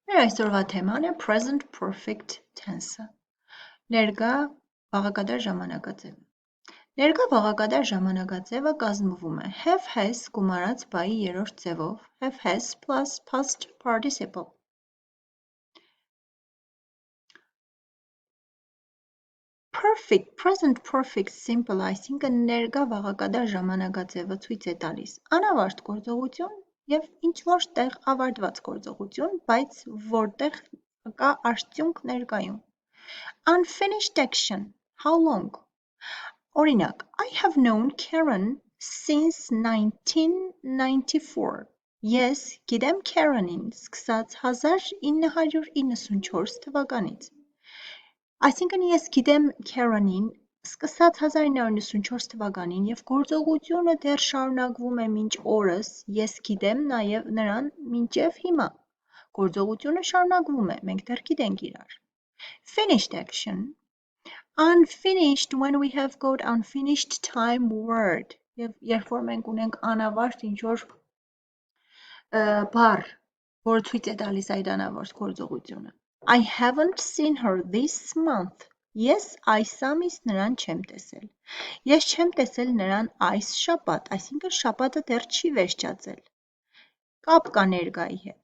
Մեր այսօրվա թեման է present perfect tense-ը, ներկա բաղակատար ժամանակաձևը։ Ներկա բաղակատար ժամանակաձևը կազմվում է have has գումարած բայի երրորդ ձևով, have has plus past participle։ Present perfect simple այսինքն ներկա բաղակատար ժամանակաձևը ցույց է տալիս անավարտ գործողություն և ինչ-որ տեղ ավարտված գործողություն, բայց որտեղ կա արդյունք ներկայում։ Unfinished action, how long? Օրինակ, I have known Karen since 1994. Ես գիտեմ Karen-ին սկսած 1994 թվականից։ Այսինքն ես գիտեմ Karen-ին սկսած 1994 թվականին և գործողությունը դեռ շարունակվում է մինչ օրս, ես գիտեմ նաև նրան մինչև հիմա։ Գործողությունը շարունակվում է, մենք դեռ գիտենք իրար։ Finished action. Unfinished when we have got unfinished time word. Եվ երբ որ մենք ունենք անավարտ ինչ-որ բառ, որ ցույց է տալիս այդ անավարտ գործողությունը։ I haven't seen her this month. Ես այս ամիս նրան չեմ տեսել։ Ես չեմ տեսել նրան այս շաբաթ, այսինքն շաբաթը դեռ չի վերջացել։ Կապ կա ներկայի հետ։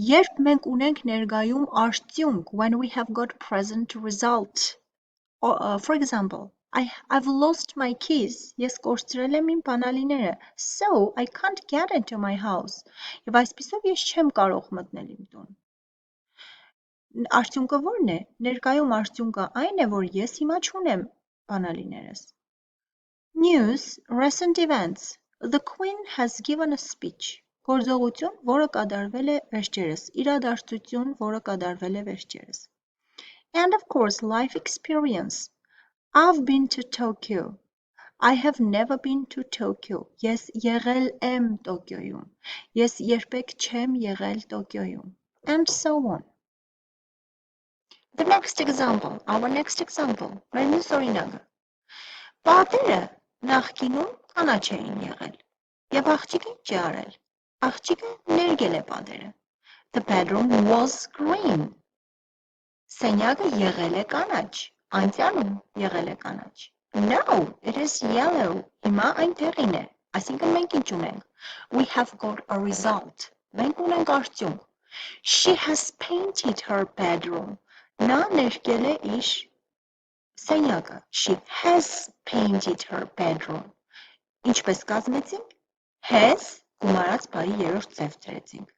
Երբ մենք ունենք ներկայում արդյունք, when we have got present result. For example, I've lost my keys. Ես կորցրել եմ իմ բանալիները. So I can't get into my house. Եվ այսպիսով ես չեմ կարող մտնել իմ տուն։ Արդյունքը ո՞րն է։ Ներկայում արդյունքը այն է, որ ես հիմա չունեմ բանալիներս։ News, recent events. The Queen has given a speech. Գործողություն, որը կատարվել է վերջերս, իրադարձություն, որը կատարվել է վերջերս։ And of course, life experience. I've been to Tokyo. I have never been to Tokyo. Ես եղել եմ Տոկիոյում։ Ես երբեք չեմ եղել Տոկիոյում։ And so on. Our next example, մեր մյուս օրինակը։ Պատերը նախկինում կանաչ էին եղել, և աղջիկը ինչ է արել։ Աղջիկը ներկել է պատերը։ The bedroom was green. Սենյակը եղել է կանաչ, անցյալում եղել է կանաչ։ Now it is yellow. Հիմա այն դեղին է, այսինքն մենք ինչ ունենք։ We have got a result. Մենք ունենք արդյունք։ She has painted her bedroom. Նա ներկել է իր սենյակը։ She has painted her bedroom. Ինչպես կազմեցինք։ Has գումարած բառի երրորդ ձև դրեցինք։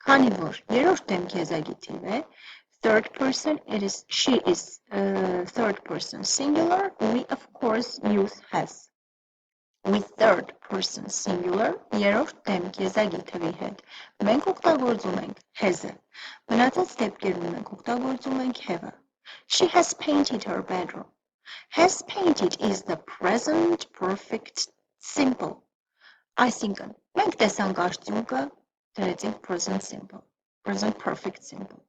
Քանի որ երրորդ դեմք եզակի է, third person she is third person singular, we of course use has. With third person singular, երրորդ դեմք եզակի թվի հետ, մենք օգտագործում ենք has-ը, մնացած դեպքերում մենք օգտագործում ենք have-ը։ She has painted her bedroom. Has painted is the present perfect simple. Այսինքն, մենք տեսանք արդյունքը, դրեցինք present simple, present perfect simple.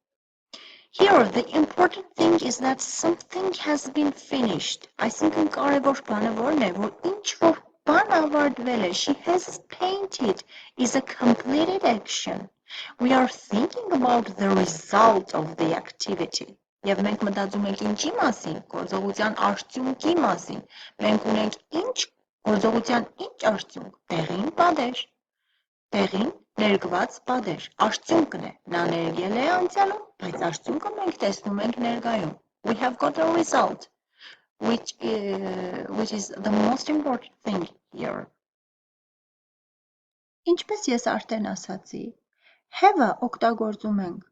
Here, the important thing is that something has been finished. Այսինքն, կարևոր բանը որն է, որ ինչ-որ բան ավարտվել է, she has painted is a completed action. We are thinking about the result of the activity. Եվ մենք մտածում ենք ինչի մասին, գործողության արդյունքի մասին։ Մենք ունենք ինչ, գործողության ինչ արդյունք, տեղին պատեր, տեղին ներկված պատեր, արդյունքն է, նա ներկել է անցյալում, բայց արդյունքը մենք տեսնում ենք ներկայում։ We have got a result, which is the most important thing here. Ինչպես ես արդեն ասացի, have-ը օգտագործում ենք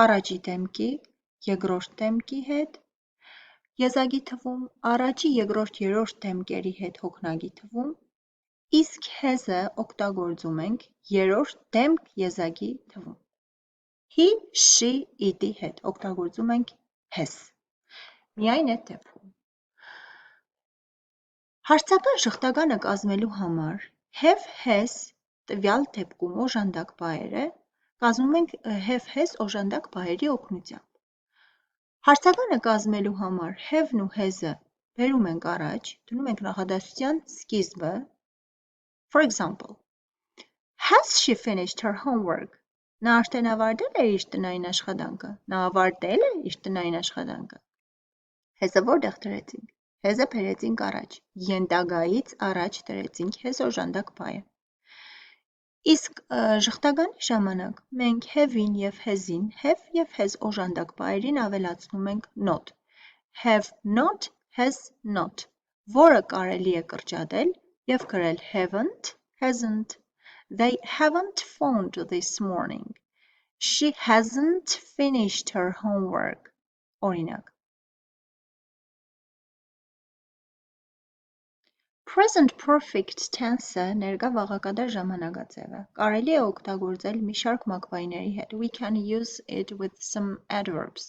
առաջի դեմքի, երկրորդ դեմքի հետ, եզակի թվում, առաջի, երկրորդ, երրորդ դեմքերի հետ հոգնակի թվում, իսկ has-ը օգտագործում ենք երրորդ դեմք եզակի թվում։ He, she, it-ի հետ օգտագործում ենք has։ Միայն այդ դեպքում։ Հարցական շղթականը կազմելու համար have, has տվյալ դեպքում օժանդակ բառերը կազմում ենք have, has օժանդակ բառերի օգնությամբ։ Հարցականը կազմելու համար have-ն ու has-ը բերում ենք առաջ, դնում ենք նախադասության սկիզբը։ For example, has she finished her homework? Նա արդեն ավարտել է իր տնային աշխատանքը։ Նա ավարտել է իր տնային աշխատանքը։ Հեզը որտեղ դրեցինք։ Հեզը բերեցինք առաջ։ Յենտագայից առաջ դրեցինք հեզ օժանդակ բայը։ Իսկ ժխտականի ժամանակ մենք have-ին և has-ին, have և has օժանդակ բայերին ավելացնում ենք not։ Have not, has not, որը կարելի է կրճատել և գրել haven't, hasn't. They haven't phoned this morning. She hasn't finished her homework. Օրինակ։ Present perfect tense-ը ներկա վաղակատար ժամանակաձև է։ Կարելի է օգտագործել մի շարք մակվայների հետ։ We can use it with some adverbs.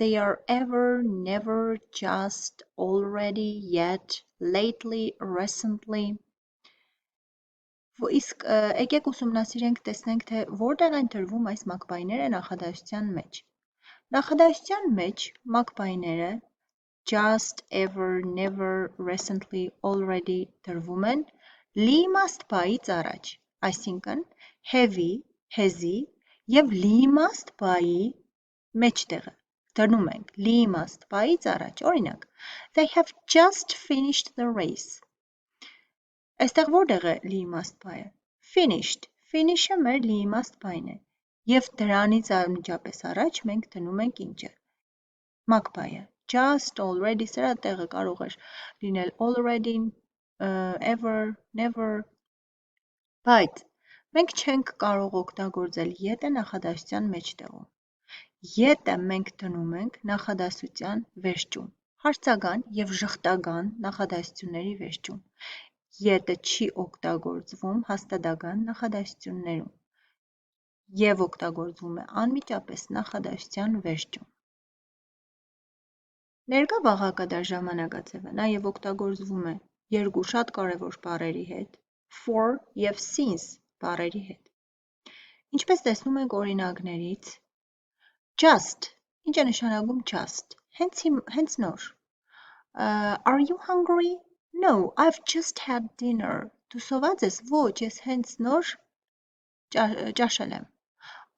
They are ever, never, just, already, yet, lately, recently. Իսկ եկեք ուսումնասիրենք, տեսնենք, թե որտեղ են դրվում այս մակվայները նախադասության մեջ։ Նախադասության մեջ մակվայները just, ever, never, recently, already դրվում են լի իմաստ բայից առաջ, այսինքն have-ի, has-ի և լի իմաստ բայի մեջտեղը դնում ենք լի իմաստ բայից առաջ, օրինակ, they have just finished the race. Այստեղ որտեղ է լի իմաստ բայը? Finished. Finish-ը մեր լի իմաստ բայն է և դրանից անմիջապես առաջ մենք դնում ենք ինչը? Մակբայը, just, already, սրա տեղը կարող էր լինել already, ever, never, բայց մենք չենք կարող օգտագործել yet-ը նախադասության մեջտեղում։ Yet-ը մենք դնում ենք նախադասության վերջում, հարցական և ժխտական նախադասությունների վերջում։ Yet-ը չի օգտագործվում հաստատական նախադասություններում և օգտագործվում է անմիջապես նախադասության վերջում։ Ներկա վաղակատար ժամանակաձևը նաև օգտագործվում է երկու շատ կարևոր բառերի հետ՝ for և since բառերի հետ։ Ինչպես տեսնում ենք օրինակներից, just, ինչ է նշանակում just, հենց նոր։ Are you hungry? No, I've just had dinner. Դու սոված ես? Ոչ, ես հենց նոր ճաշել եմ։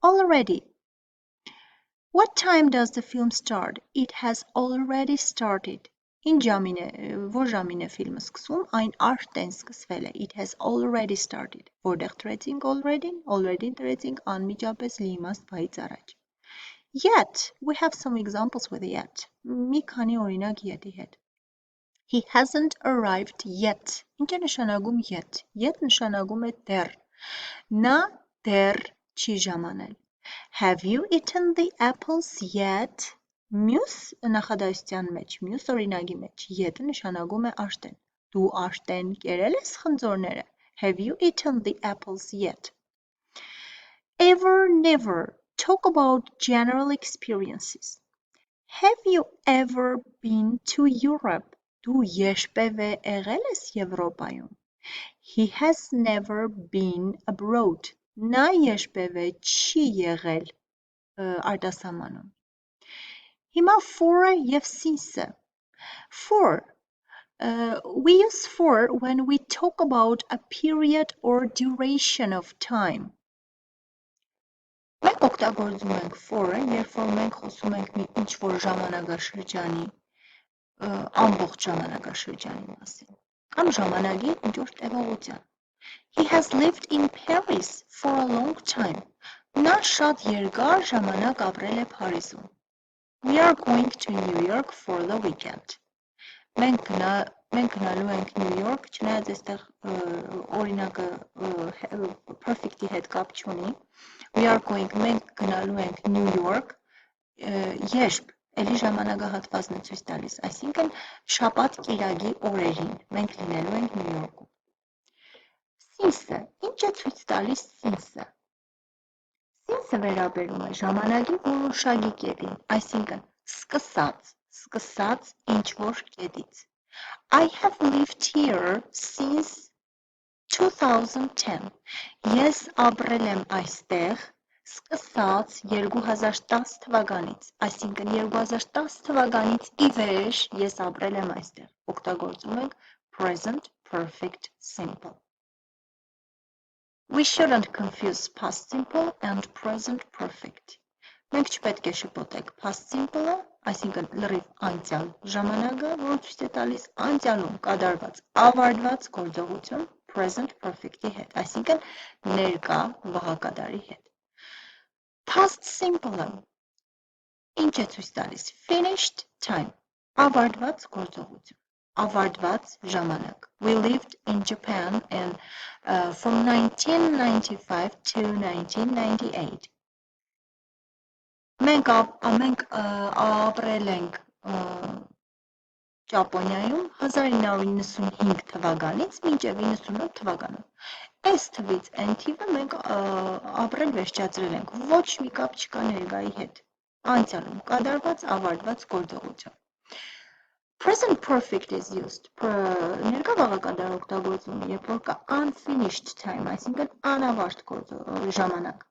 Already. What time does the film start? It has already started. Ինչ ժամին է, որ ժամին է ֆիլմը սկսվում, այն արդեն սկսվել է։ It has already started. Որտեղ դրեցինք already-ն? Already-ն դրեցինք անմիջապես լի իմաստ բայից առաջ։ Yet, we have some examples with yet. Մի քանի օրինակ yet-ի հետ։ He hasn't arrived yet. Ինչ է նշանակում yet? Yet նշանակում է դեռ։ Նա դեռ չի ժամանել։ Have you eaten the apples yet? Մյուս նախադասության մեջ, մյուս օրինակի մեջ, yet-ը նշանակում է արդեն։ Դու արդեն կերել ես խնձորները։ Have you eaten the apples yet? Ever, never. Talk about general experiences. Have you ever been to Europe? Դու երբևէ եղել ես Եվրոպայում։ He has never been abroad. Նա երբևէ չի եղել արտասահմանում։ Հիմա for-ը և since-ը։ For. We use for when we talk about a period or duration of time. Մենք օգտագործում ենք for-ը, երբ որ մենք խոսում ենք մի ինչ-որ ժամանակաշրջանի, ամբողջ ժամանակաշրջանի մասին, կամ ժամանակի ինչ-որ տևողության։ He has lived in Paris for a long time. Նա շատ երկար ժամանակ ապրել է Փարիզում։ We are going to New York for the weekend. Մենք գնալու ենք New York, չնայած այստեղ օրինակը perfect-ի հետ կապ չունի։ We are going, մենք գնալու ենք New York, երբ, էլի ժամանակահատվածն է ցույց տալիս, այսինքն շաբաթ կիրակի օրերին մենք լինելու ենք New York-ում։ Since-ը, ինչ է ցույց տալիս since-ը։ Since-ը վերաբերում է ժամանակի որոշակի կետին, այսինքն սկսած ինչ-որ կետից։ I have lived here since 2010. Ես ապրել եմ այստեղ սկսած 2010 թվականից, այսինքն 2010 թվականից ի վեր ես ապրել եմ այստեղ։ Օգտագործում ենք present perfect simple։ We shouldn't confuse past simple and present perfect. Մենք չպետք է շփոթենք past simple-ը, այսինքն լրիվ անցյալ ժամանակը, որը ցույց է տալիս անցյալում կատարված ավարտված գործողություն present perfect-ի հետ, այսինքն ներկա վաղակատարի հետ։ Past simple-ը ինչ է ցույց տալիս finished time, ավարտված գործողություն, ավարտված ժամանակ։ We lived in Japan and from 1995 to 1998. Մենք ապրել ենք Ճապոնիայում 1995 թվականից մինչև 98 թվականը։ Այս թվից այն թիվը մենք ապրել վերջացրել ենք, ոչ մի կապ չկա ներկայի հետ։ Անցյալում կատարված ավարտված գործողություն։ Present perfect is used. Ներկա վաղակատար օգտագործում է, երբ որ կա unfinished time, այսինքն անավարտ ժամանակ։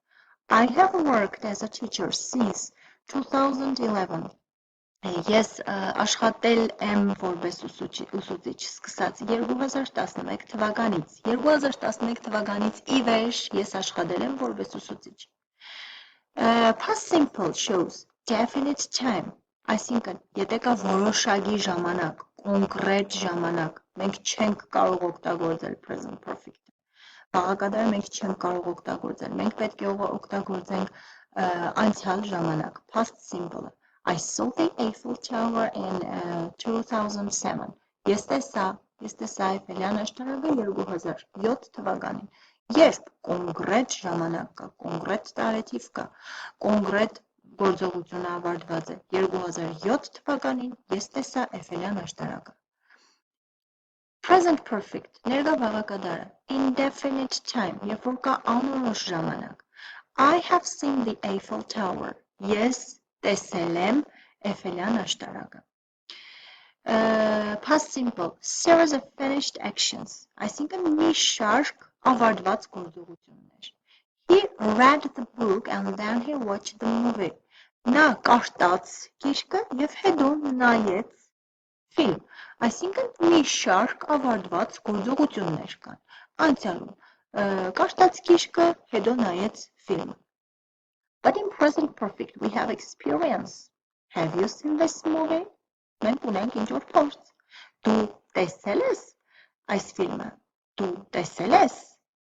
I have worked as a teacher since 2011. Ես աշխատել եմ որպես ուսուցիչ սկսած 2011 թվականից։ 2011 թվականից ի վեր ես աշխատել եմ որպես ուսուցիչ։ Past simple shows definite time, այսինքն եթե կա որոշակի ժամանակ, կոնկրետ ժամանակ, մենք չենք կարող օգտագործել present perfect-ը։ Վաղակատարը մենք չենք կարող օգտագործել, մենք պետք է օգտագործենք անցյալ ժամանակ, past simple-ը։ I saw the Eiffel Tower in 2007. Ես տեսա Էյֆելյան աշտարակը 2007 թվականին։ Երբ կոնկրետ ժամանակ կա, կոնկրետ տարեթիվ կա, կոնկրետ գործողությունը ավարտված է 2007 թվականին ես տեսա Էյֆելյան աշտարակը։ Present perfect, ներկա վաղակատարը, indefinite time, երբ որ կա անորոշ ժամանակ։ I have seen the Eiffel Tower. Ես տեսել եմ Էյֆելյան աշտարակը։ Past simple, series of finished actions, այսինքն մի շարք ավարտված գործողություններ։ He read the book and then he watched the movie. Նա կարդաց գիրքը և հետո նայեց ֆիլմ, այսինքն մի շարք ավարտված գործողություններ կան։ Անցյալում կարդաց գիրքը, հետո նայեց ֆիլմը։ But in present perfect we have experience. Have you seen this movie? Մենք ունենք ինչ-որ փորձ։ Դու տեսել ես այս ֆիլմը։ Դու տեսել ես։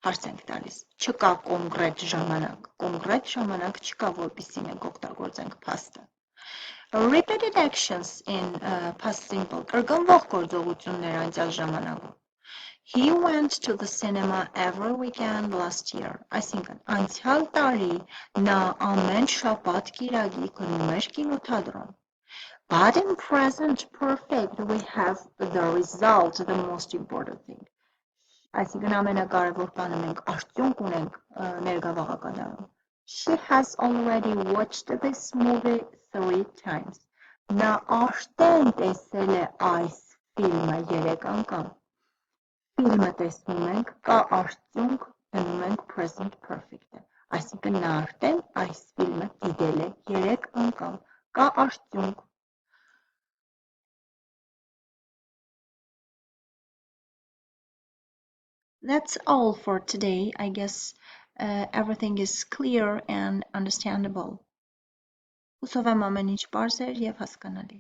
Հարց ենք տալիս։ Չկա կոնկրետ ժամանակ։ Կոնկրետ ժամանակ չկա, որպեսզի մենք օգտագործենք past-ը։ Repeated actions in past simple կրկնվող գործողություններ անցյալ ժամանակում։ He went to the cinema every weekend last year. Այսինքն անցյալ տարի նա ամեն շաբաթ կիրակի գնում էր կինոթատրոն։ But in present perfect we have the result, the most important thing. Այսինքն ամենակարևոր բանը մենք արդյունք ունենք ներկա վաղակատարում։ She has already watched this movie 3 times. Նա արդեն տեսել է այս ֆիլմը 3 անգամ։ Ֆիլմը տեսնում ենք, կա արդյունք, դնում ենք present perfect-ը։ Այսինքն նա արդեն այս ֆիլմը դիտել է 3 անգամ, կա արդյունք։ That's all for today. I guess everything is clear and understandable. Հուսով եմ ամեն ինչ պարզ էր և հասկանալի։